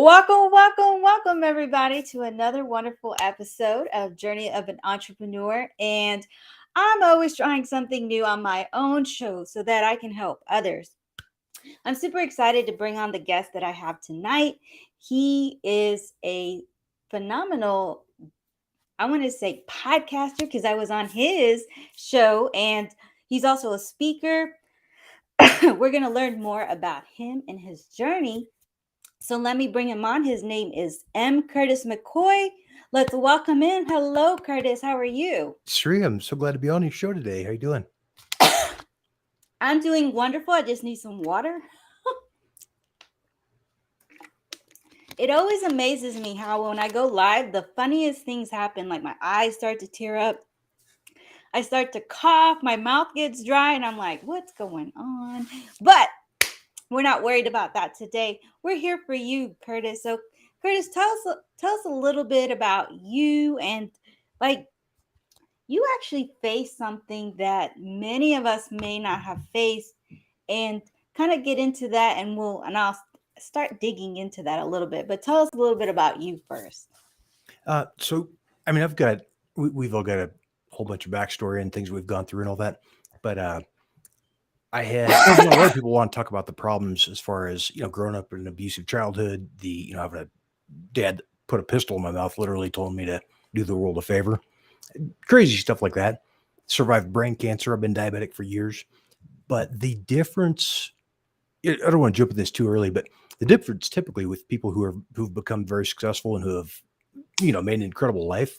Welcome, everybody, to another wonderful episode of Journey of an Entrepreneur. And I'm always trying something new on my own show so that I can help others. I'm super excited to bring on the guest that I have tonight. He is a phenomenal, I want to say, podcaster because I was on his show, and he's also a speaker. We're going to learn more about him and his journey. So let me bring him on. His name is Curtis McCoy. Let's welcome in. Hello, Curtis. How are you? Sri, I'm so glad to be on your show today. How you doing? I'm doing wonderful. I just need some water. It always amazes me how when I go live, the funniest things happen. Like my eyes start to tear up. I start to cough. My mouth gets dry. And I'm like, what's going on? But we're not worried about that today. We're here for you, Curtis. So, Curtis, tell us a little bit about you, and like you actually faced something that many of us may not have faced, and kind of get into that, and I'll start digging into that a little bit. But tell us a little bit about you first. We've all got a whole bunch of backstory and things we've gone through and all that. But a lot of people want to talk about the problems as far as, growing up in an abusive childhood, having a dad that put a pistol in my mouth, literally told me to do the world a favor, crazy stuff like that. Survived brain cancer. I've been diabetic for years. But the difference, I don't want to jump at this too early, but the difference typically with people who've become very successful and who have, made an incredible life,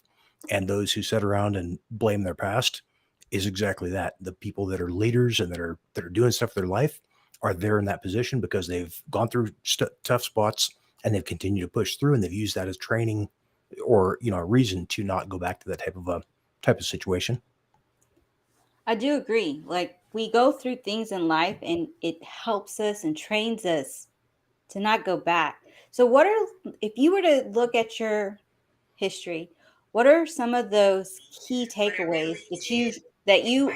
and those who sit around and blame their past is exactly that. The people that are leaders and that are doing stuff with their life are there in that position because they've gone through tough spots and they've continued to push through, and they've used that as training or, a reason to not go back to that type of situation. I do agree. Like we go through things in life, and it helps us and trains us to not go back. So, if you were to look at your history, what are some of those key takeaways that you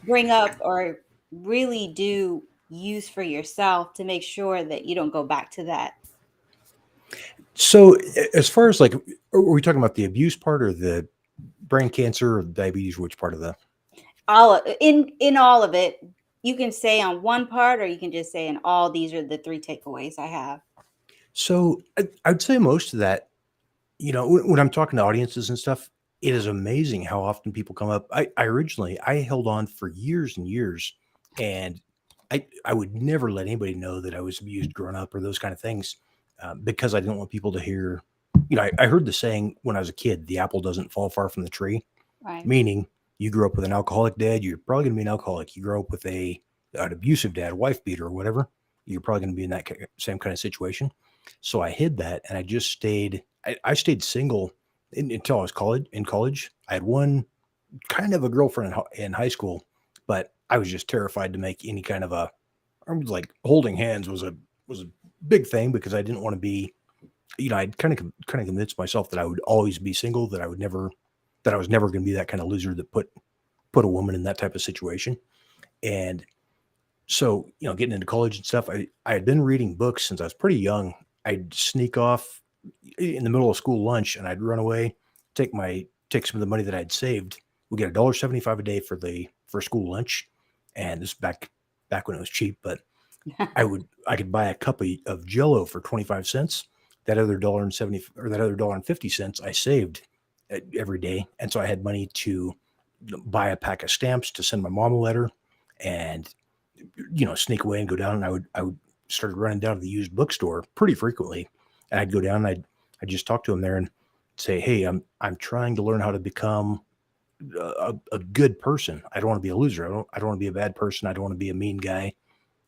bring up or really do use for yourself to make sure that you don't go back to that? So as far as like, are we talking about the abuse part or the brain cancer or diabetes? Which part of the? In all of it, you can say on one part, or you can just say in all. These are the three takeaways I have. So I'd say most of that, when I'm talking to audiences and stuff, it is amazing how often people come up. I held on for years and years, and I would never let anybody know that I was abused growing up or those kind of things, because I didn't want people to hear. I heard the saying when I was a kid, the apple doesn't fall far from the tree, Right. meaning you grew up with an alcoholic dad, you're probably going to be an alcoholic. You grow up with an abusive dad, wife beater or whatever, you're probably going to be in that same kind of situation. So I hid that, and I just stayed. I stayed single until I was in college. I had one kind of a girlfriend in high school, but I was just terrified to make any kind of I was like holding hands was a big thing because I didn't want to be, I'd kind of convinced myself that I would always be single, that I was never going to be that kind of loser that put a woman in that type of situation. And so, getting into college and stuff, I had been reading books since I was pretty young. I'd sneak off in the middle of school lunch and I'd run away, take some of the money that I'd saved. We get $1.75 a day for school lunch. And this is back when it was cheap, but I could buy a cup of Jello for 25 cents. That other $1.50 I saved every day. And so I had money to buy a pack of stamps to send my mom a letter, and sneak away and go down. And I would started running down to the used bookstore pretty frequently, and I'd go down and I'd just talk to him there and say, "Hey, I'm trying to learn how to become a good person. I don't want to be a loser. I don't want to be a bad person. I don't want to be a mean guy."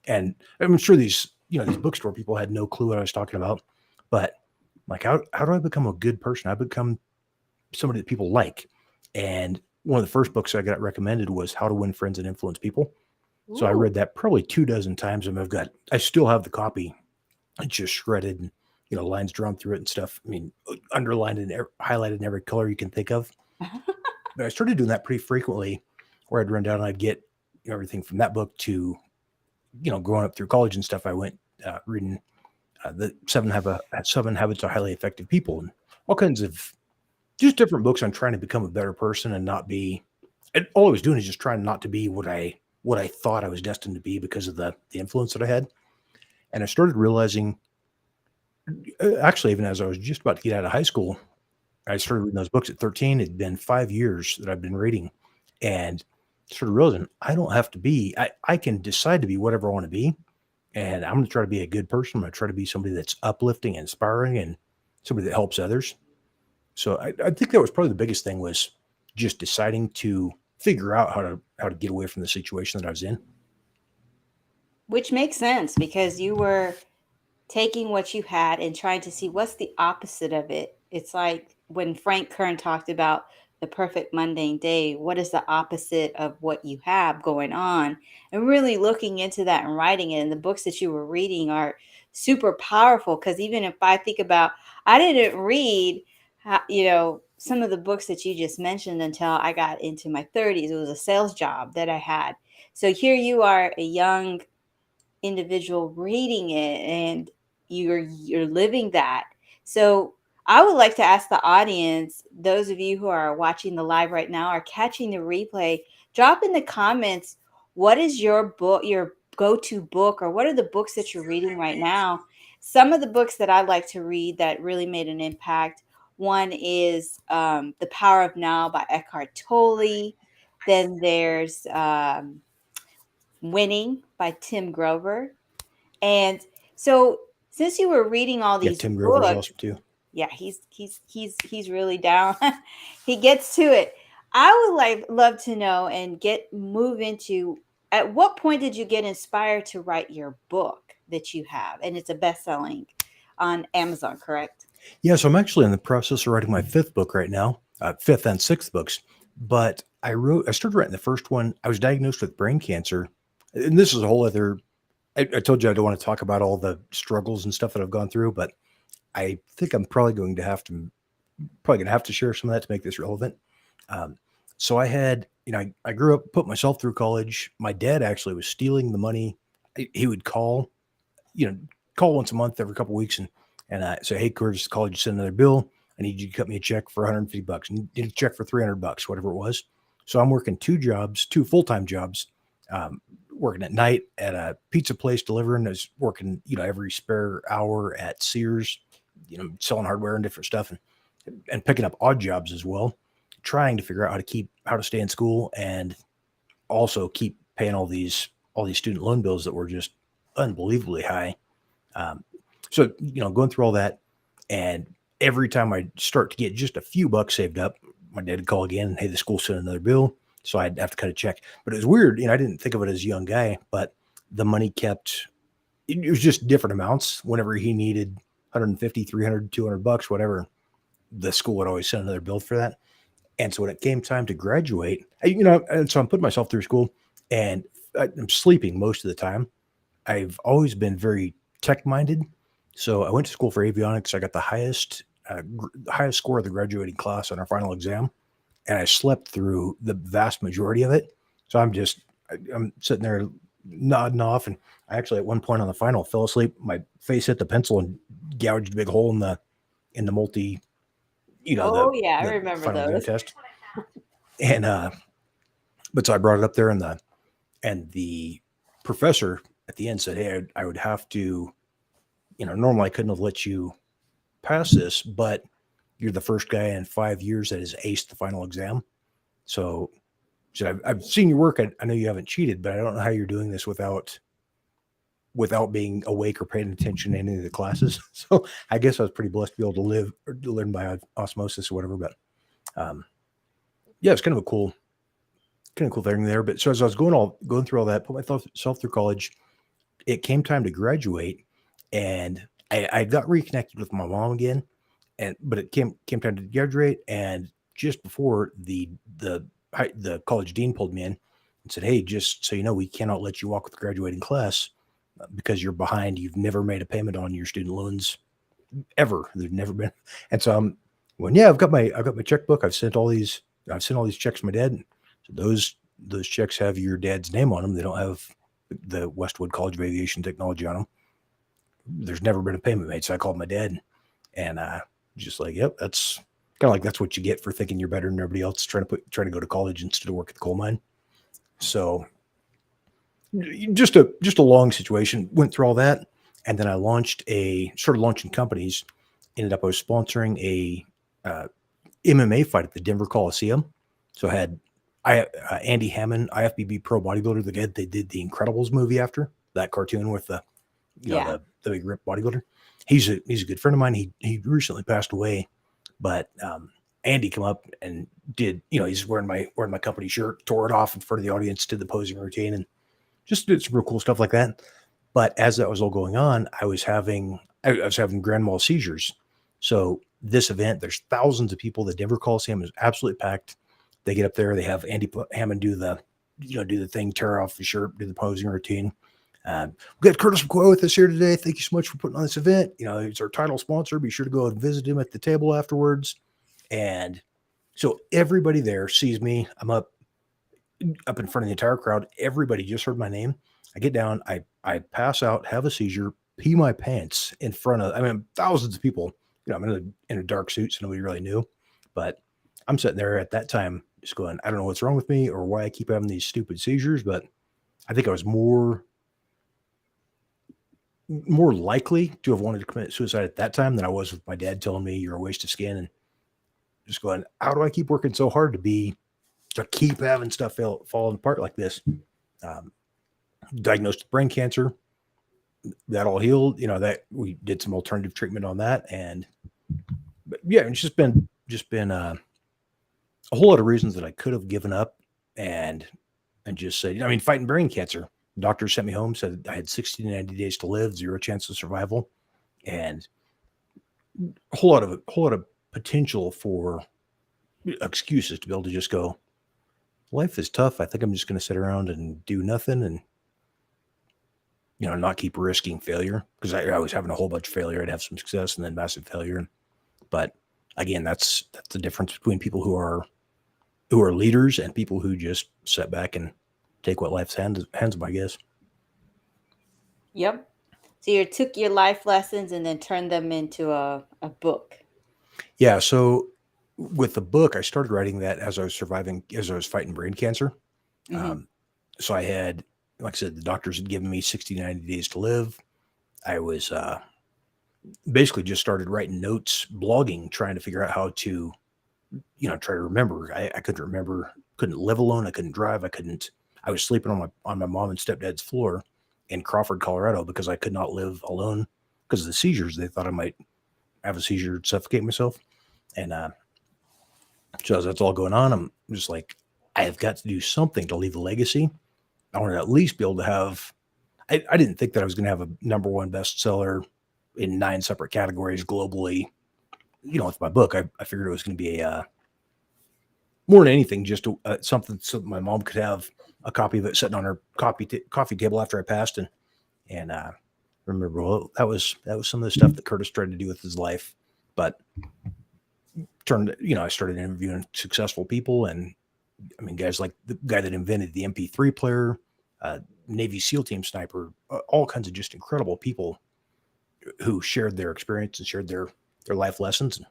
And I'm sure these bookstore people had no clue what I was talking about, but like, how do I become a good person? I become somebody that people like. And one of the first books I got recommended was How to Win Friends and Influence People. Ooh. So I read that probably 24 times, and I still have the copy. It's just shredded and, lines drawn through it and stuff. I mean, underlined and highlighted in every color you can think of. But I started doing that pretty frequently, where I'd run down and I'd get everything from that book to, growing up through college and stuff. I went reading The seven habits of highly effective people, and all kinds of just different books on trying to become a better person and not be. And all I was doing is just trying not to be what I thought I was destined to be because of the influence that I had. And I started realizing, actually, even as I was just about to get out of high school, I started reading those books at 13. It'd been 5 years that I've been reading, and started realizing I don't have to be. I can decide to be whatever I want to be, and I'm going to try to be a good person. I'm going to try to be somebody that's uplifting, inspiring, and somebody that helps others. So I think that was probably the biggest thing, was just deciding to figure out how to get away from the situation that I was in. Which makes sense because you were taking what you had and trying to see what's the opposite of it. It's like when Frank Kern talked about the perfect mundane day, what is the opposite of what you have going on? And really looking into that and writing it. And the books that you were reading are super powerful because even if I think about, I didn't read, some of the books that you just mentioned until I got into my 30s. It was a sales job that I had. So here you are, a young individual reading it, and you're living that. So I would like to ask the audience, those of you who are watching the live right now or catching the replay, drop in the comments, what is your book, your go-to book, or what are the books that you're reading right now? Some of the books that I like to read that really made an impact, one is The Power of Now by Eckhart Tolle. Then there's Winning by Tim Grover. And so since you were reading all Yeah, these Tim Grover's books, awesome too. yeah, he's really down. He gets to it. I would love to know and move into, at what point did you get inspired to write your book that you have? And it's a best-selling on Amazon, correct? Yeah, so I'm actually in the process of writing my fifth book right now, fifth and sixth books. But I started writing the first one. I was diagnosed with brain cancer, and this is a whole other. I told you I don't want to talk about all the struggles and stuff that I've gone through, but I think I'm probably going to have to share some of that to make this relevant. Um, so I grew up, put myself through college. My dad actually was stealing the money. He would you know, call once a month, every couple of weeks, and say, "Hey, Curtis, college send another bill. I need you to cut me a check for $150, and did a check for $300, whatever it was." So I'm working two full-time jobs, working at night at a pizza place delivering. I was working, every spare hour at Sears, selling hardware and different stuff, and picking up odd jobs as well, trying to figure out how to stay in school and also keep paying all these student loan bills that were just unbelievably high. Um, so, going through all that, and every time I start to get just a few bucks saved up, my dad would call again and, "Hey, the school sent another bill." So I'd have to cut a check. But it was weird. I didn't think of it as a young guy, but the money it was just different amounts. Whenever he needed 150, 300, $200, whatever, the school would always send another bill for that. And so when it came time to graduate, and so I'm putting myself through school, and I'm sleeping most of the time. I've always been very tech minded. So I went to school for avionics. I got the highest score of the graduating class on our final exam, and I slept through the vast majority of it. So I'm sitting there nodding off, and I actually at one point on the final fell asleep. My face hit the pencil and gouged a big hole in the multi, Oh yeah, I the remember final exam those. test. And but so I brought it up there, and the professor at the end said, "Hey, I would have to, normally I couldn't have let you pass this, but you're the first guy in 5 years that has aced the final exam. So, I've seen your work. I know you haven't cheated, but I don't know how you're doing this without being awake or paying attention to any of the classes." So I guess I was pretty blessed to be able to live or to learn by osmosis or whatever. But um, yeah, it's kind of cool thing there. But so as I was going through all that, put myself through college, it came time to graduate, and I got reconnected with my mom again. But it came time to graduate, and just before the college dean pulled me in and said, "Hey, just so you know, we cannot let you walk with the graduating class because you're behind. You've never made a payment on your student loans ever. There's never been." And so I'm well, yeah, I've got my checkbook. I've sent all these checks to my dad. So those checks have your dad's name on them. They don't have the Westwood College of Aviation Technology on them. there's never been a payment made. So I called my dad and just like, yep, that's kind of like that's what you get for thinking you're better than everybody else, trying to go to college instead of work at the coal mine. So just a long situation. Went through all that, and then I started launching companies. Ended up I was sponsoring a MMA fight at the Denver Coliseum. So I Andy Hammond, IFBB pro bodybuilder, the guy they did the Incredibles movie after, that cartoon with the Yeah. the big ripped bodybuilder. He's a good friend of mine. He recently passed away, but Andy come up and did, he's wearing my company shirt, tore it off in front of the audience, did the posing routine, and just did some real cool stuff like that. But as that was all going on, I was having grand mal seizures. So this event, there's thousands of people. The Denver Coliseum is absolutely packed. They get up there, they have Andy Hammond do the thing, tear off the shirt, do the posing routine. We got Curtis McCoy with us here today. Thank you so much for putting on this event. He's our title sponsor. Be sure to go and visit him at the table afterwards. And so everybody there sees me. I'm up in front of the entire crowd. Everybody just heard my name. I get down, I pass out, have a seizure, pee my pants in front of, thousands of people. I'm in a dark suit, so nobody really knew. But I'm sitting there at that time just going, I don't know what's wrong with me or why I keep having these stupid seizures, but I think I was more likely to have wanted to commit suicide at that time than I was with my dad telling me you're a waste of skin, and just going, how do I keep working so hard to keep having stuff falling apart like this? Diagnosed with brain cancer, that all healed. That we did some alternative treatment on that, but yeah, it's just been a whole lot of reasons that I could have given up and just said, fighting brain cancer. Doctor sent me home, said I had 60 to 90 days to live, 0 chance of survival, and a whole lot of potential for excuses to be able to just go, life is tough. I think I'm just going to sit around and do nothing and not keep risking failure, because I was having a whole bunch of failure. I'd have some success and then massive failure. But again, that's the difference between people who are leaders and people who just sit back and take what life's hands them, I guess. Yep. So you took your life lessons and then turned them into a book. Yeah. So with the book, I started writing that as I was fighting brain cancer. Mm-hmm. So I had, like I said, the doctors had given me 60 to 90 days to live. I was basically just started writing notes, blogging, trying to figure out how to, try to remember. I couldn't remember, couldn't live alone. I couldn't drive. I was sleeping on my mom and stepdad's floor in Crawford, Colorado, because I could not live alone because of the seizures. They thought I might have a seizure, suffocate myself. And so as that's all going on, I'm just like, I have got to do something to leave a legacy. I want to at least be able to have, I didn't think that I was going to have a #1 bestseller in 9 separate categories globally. With my book, I figured it was going to be more than anything, just something so my mom could have a copy of it sitting on her coffee table after I passed. And remember, well, that was some of the stuff that Curtis tried to do with his life, but I started interviewing successful people, and guys like the guy that invented the MP3 player, Navy SEAL team sniper, all kinds of just incredible people who shared their experience and shared their life lessons,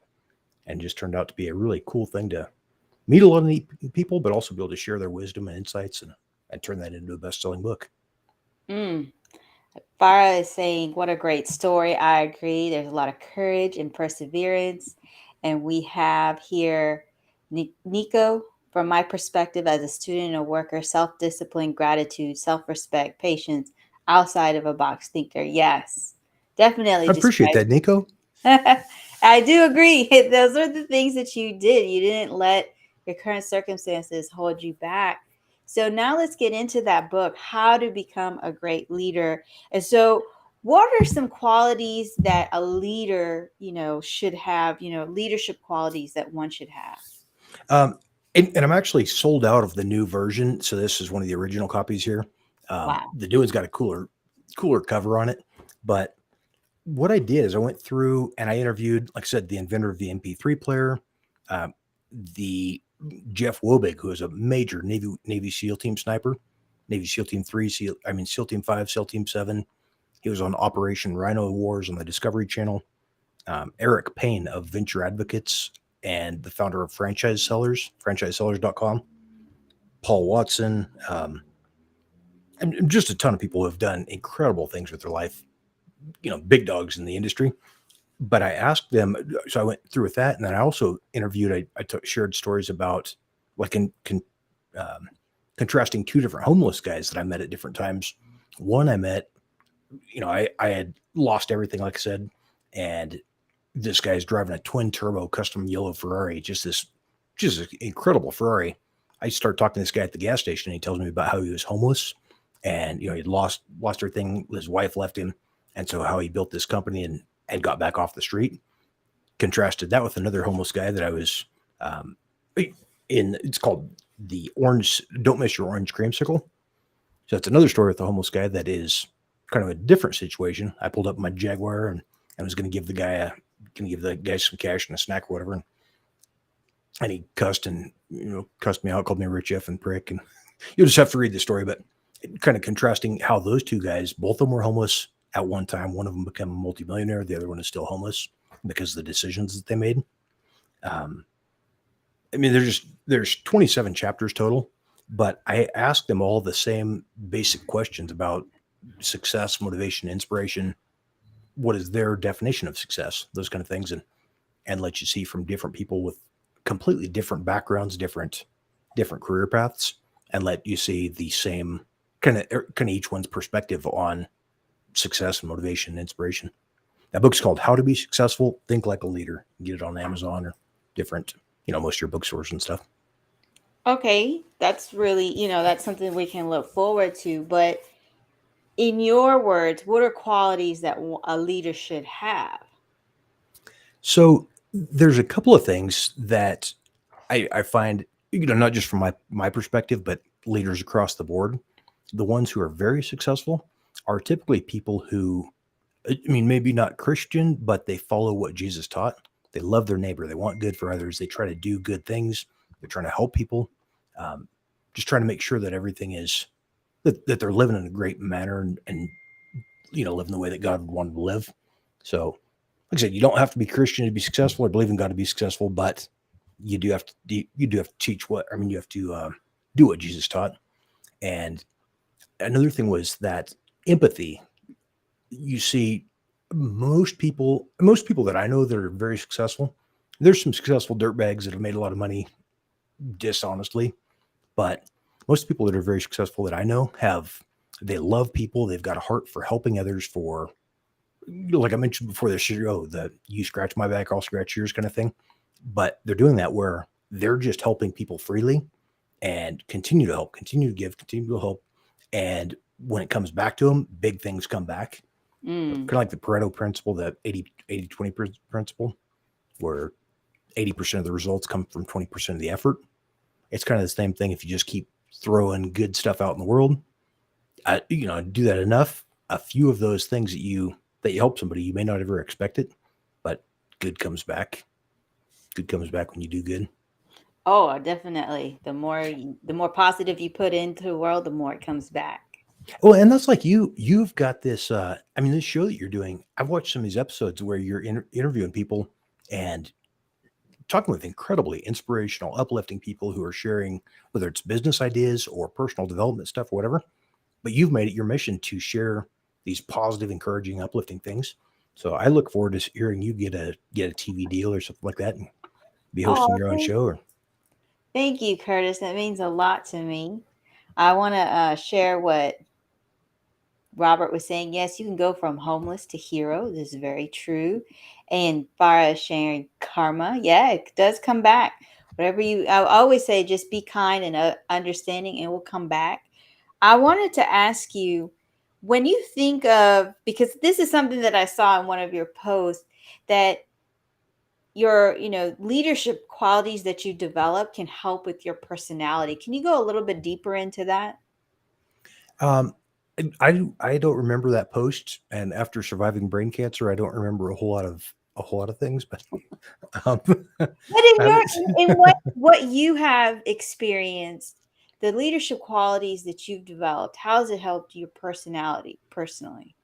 and just turned out to be a really cool thing to meet a lot of neat people, but also be able to share their wisdom and insights and turn that into a best-selling book. Farah is saying, what a great story. I agree. There's a lot of courage and perseverance. And we have here Nico, from my perspective as a student and a worker, self-discipline, gratitude, self-respect, patience, outside of a box thinker. Yes, definitely. I appreciate that, Nico. I do agree. Those are the things that you did. You didn't let your current circumstances hold you back. So now let's get into that book, How to Become a Great Leader. And so what are some qualities that a leader, should have, leadership qualities that one should have? And I'm actually sold out of the new version. So this is one of the original copies here. Wow. The new one's got a cooler cover on it. But what I did is I went through and I interviewed, like I said, the inventor of the MP3 player, the Jeff Wobig, who is a major Navy SEAL team sniper, Navy SEAL Team 3, SEAL Team 5, SEAL Team 7, He was on Operation Rhino Wars on the Discovery Channel. Eric Payne of Venture Advocates and the founder of franchisesellers.com. Paul Watson, and just a ton of people who have done incredible things with their life, big dogs in the industry. But I asked them, so I went through with that. And then I also interviewed, shared stories about like contrasting two different homeless guys that I met at different times. One I met, I had lost everything, like I said, and this guy's driving a twin turbo custom yellow Ferrari, just an incredible Ferrari. I start talking to this guy at the gas station, and he tells me about how he was homeless, and he'd lost everything. His wife left him, and so how he built this company and got back off the street. Contrasted that with another homeless guy that I was in. It's called the orange. Don't miss your orange creamsicle. So that's another story with the homeless guy that is kind of a different situation. I pulled up my Jaguar and I was going to give the guy some cash and a snack or whatever. And he cussed me out, called me a rich effing prick. And you'll just have to read the story, but kind of contrasting how those two guys, both of them were homeless at one time. One of them became a multimillionaire. The other one is still homeless because of the decisions that they made. There's 27 chapters total, but I asked them all the same basic questions about success, motivation, inspiration. What is their definition of success? Those kind of things, and let you see from different people with completely different backgrounds, different career paths, and let you see the same kind of each one's perspective on success and motivation and inspiration. That book's called How to Be Successful, Think Like a Leader. You get it on Amazon or different, most of your bookstores and stuff. Okay, that's really, that's something we can look forward to. But in your words, what are qualities that a leader should have? So there's a couple of things that I find, not just from my perspective, but leaders across the board. The ones who are very successful are typically people who, maybe not Christian, but they follow what Jesus taught. They love their neighbor. They want good for others. They try to do good things. They're trying to help people. Just trying to make sure that everything is, that they're living in a great manner and living the way that God would want them to live. So, like I said, you don't have to be Christian to be successful or believe in God to be successful, but you do have to teach you have to do what Jesus taught. And another thing was that empathy. You see, most people that I know that are very successful, there's some successful dirtbags that have made a lot of money dishonestly, but most people that are very successful that I know they love people. They've got a heart for helping others, for, like I mentioned before the show, the you scratch my back, I'll scratch yours kind of thing. But they're doing that where they're just helping people freely and continue to help, continue to give, continue to help. And when it comes back to them, big things come back. Kind of like the Pareto principle, the 80-20 principle, where 80% of the results come from 20% of the effort. It's kind of the same thing. If you just keep throwing good stuff out in the world, do that enough, a few of those things that you help somebody, you may not ever expect it, but good comes back. Good comes back when you do good. Oh, definitely. The more positive you put into the world, the more it comes back. Well, and that's like you've got this, this show that you're doing. I've watched some of these episodes where you're interviewing people and talking with incredibly inspirational, uplifting people who are sharing, whether it's business ideas or personal development stuff or whatever, but you've made it your mission to share these positive, encouraging, uplifting things. So I look forward to hearing you get a TV deal or something like that and be hosting your own show. Thank you, Curtis. That means a lot to me. I want to share what Robert was saying. Yes, you can go from homeless to hero. This is very true. And far as sharing karma, yeah, it does come back. I always say, just be kind and understanding, and it will come back. I wanted to ask you, when you think of, because this is something that I saw in one of your posts, that your leadership qualities that you develop can help with your personality. Can you go a little bit deeper into that? I don't remember that post, and after surviving brain cancer, I don't remember a whole lot of things. But But in what you have experienced, the leadership qualities that you've developed, how has it helped your personality personally?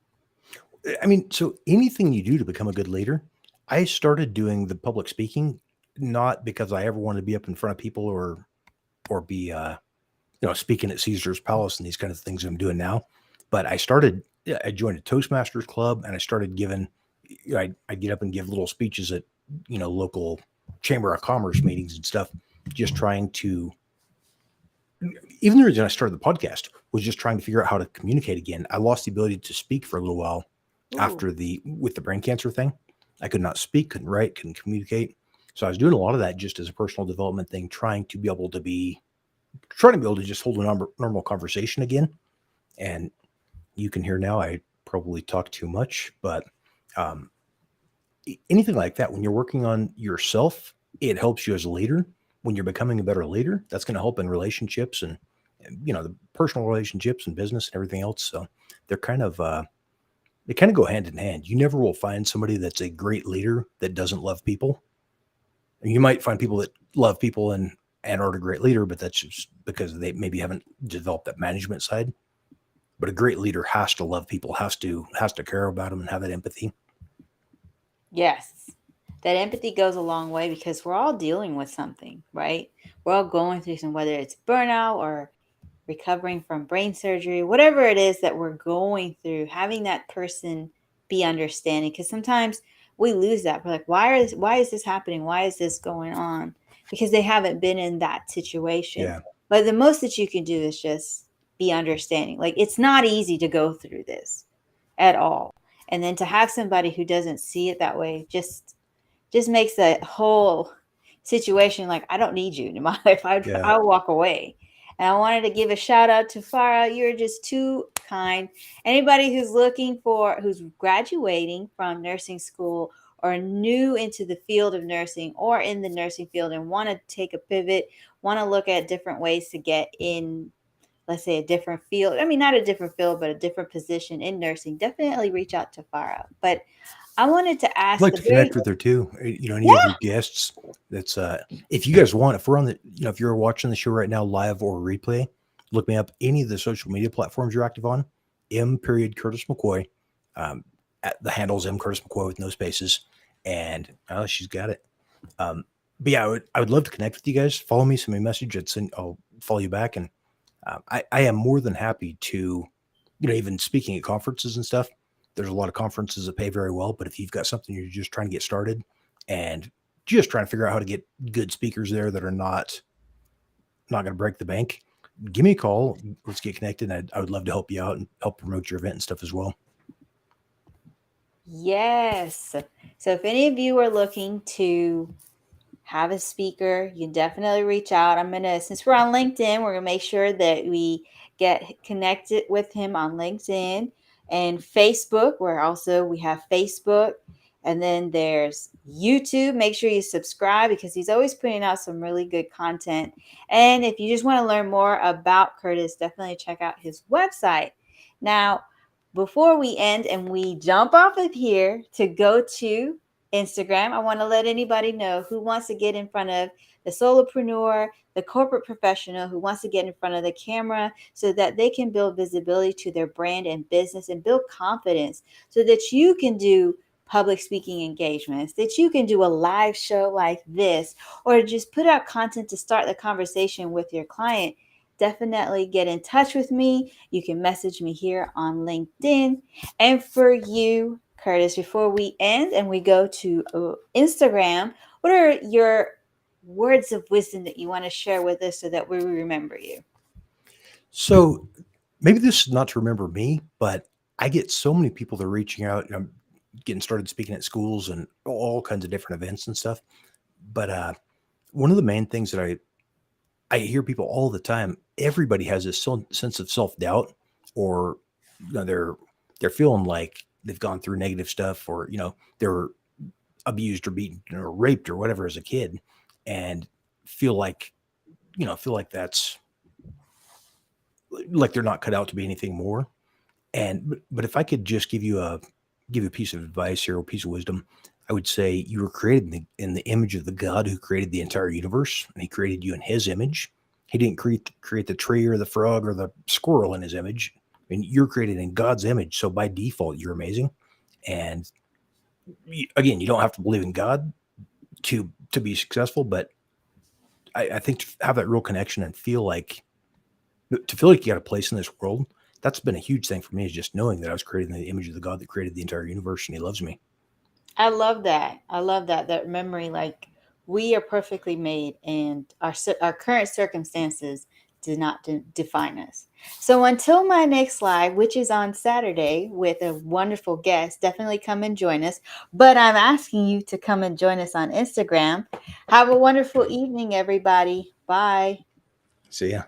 I mean, so anything you do to become a good leader, I started doing the public speaking, not because I ever wanted to be up in front of people or be speaking at Caesar's Palace and these kind of things I'm doing now. But I joined a Toastmasters club and I started giving, I'd get up and give little speeches at, local Chamber of Commerce meetings and stuff, just trying to, even the reason I started the podcast was just trying to figure out how to communicate again. I lost the ability to speak for a little while Ooh. with the brain cancer thing. I could not speak, couldn't write, couldn't communicate. So I was doing a lot of that just as a personal development thing, trying to be able to just hold a normal conversation again. And you can hear now, I probably talk too much, but anything like that, when you're working on yourself, it helps you as a leader. When you're becoming a better leader, that's going to help in relationships and, the personal relationships and business and everything else. So they're they kind of go hand in hand. You never will find somebody that's a great leader that doesn't love people. And you might find people that love people and aren't a great leader, but that's just because they maybe haven't developed that management side. But a great leader has to love people, has to care about them and have that empathy. Yes. That empathy goes a long way because we're all dealing with something, right? We're all going through some, whether it's burnout or recovering from brain surgery, whatever it is that we're going through, having that person be understanding. Because sometimes we lose that. We're like, why is this happening? Why is this going on? Because they haven't been in that situation. Yeah. But the most that you can do is just be understanding. Like, it's not easy to go through this at all. And then to have somebody who doesn't see it that way just makes the whole situation like, I don't need you in my life. Yeah. I'll walk away. And I wanted to give a shout out to Farah. You're just too kind. Anybody who's graduating from nursing school or new into the field of nursing or in the nursing field and want to take a pivot, want to look at different ways to get in, let's say, a different field. I mean, not a different field, but a different position in nursing, definitely reach out to Farah. But I wanted to I'd ask like to connect with her too. Any of yeah. your guests that's, if you guys want, if we're on the, if you're watching the show right now, live or replay, look me up any of the social media platforms you're active on, Curtis McCoy. At the handle's M Curtis McCoy with no spaces. And she's got it. But yeah, I would love to connect with you guys. Follow me, send me a message. I'll follow you back. And I am more than happy to, even speaking at conferences and stuff. There's a lot of conferences that pay very well, but if you've got something you're just trying to get started and just trying to figure out how to get good speakers there that are not going to break the bank, give me a call. Let's get connected. I would love to help you out and help promote your event and stuff as well. Yes. So if any of you are looking to have a speaker, you can definitely reach out. Since we're on LinkedIn, we're gonna make sure that we get connected with him on LinkedIn and Facebook. We have Facebook, and then there's YouTube. Make sure you subscribe because he's always putting out some really good content. And if you just want to learn more about Curtis, definitely check out his website. Now, before we end and we jump off of here to go to Instagram, I want to let anybody know who wants to get in front of the solopreneur, the corporate professional who wants to get in front of the camera so that they can build visibility to their brand and business and build confidence so that you can do public speaking engagements, that you can do a live show like this, or just put out content to start the conversation with your client. Definitely get in touch with me. You can message me here on LinkedIn. And for you, Curtis, before we end and we go to Instagram, what are your words of wisdom that you want to share with us so that we remember you? So maybe this is not to remember me, but I get so many people that are reaching out and I'm getting started speaking at schools and all kinds of different events and stuff. But one of the main things that I hear people all the time, everybody has this sense of self-doubt or they're feeling like they've gone through negative stuff or, they're abused or beaten or raped or whatever as a kid and feel like that's like they're not cut out to be anything more. But if I could just give you a piece of advice here, a piece of wisdom, I would say you were created in the image of the God who created the entire universe, and he created you in his image. He didn't create the tree or the frog or the squirrel in his image. I mean, you're created in God's image. So by default, you're amazing. And again, you don't have to believe in God to be successful, but I think to have that real connection and feel like you got a place in this world, that's been a huge thing for me, is just knowing that I was created in the image of the God that created the entire universe and he loves me. I love that. I love that memory. Like, we are perfectly made, and our current circumstances do not define us. So until my next live, which is on Saturday with a wonderful guest, definitely come and join us. But I'm asking you to come and join us on Instagram. Have a wonderful evening, everybody. Bye. So yeah.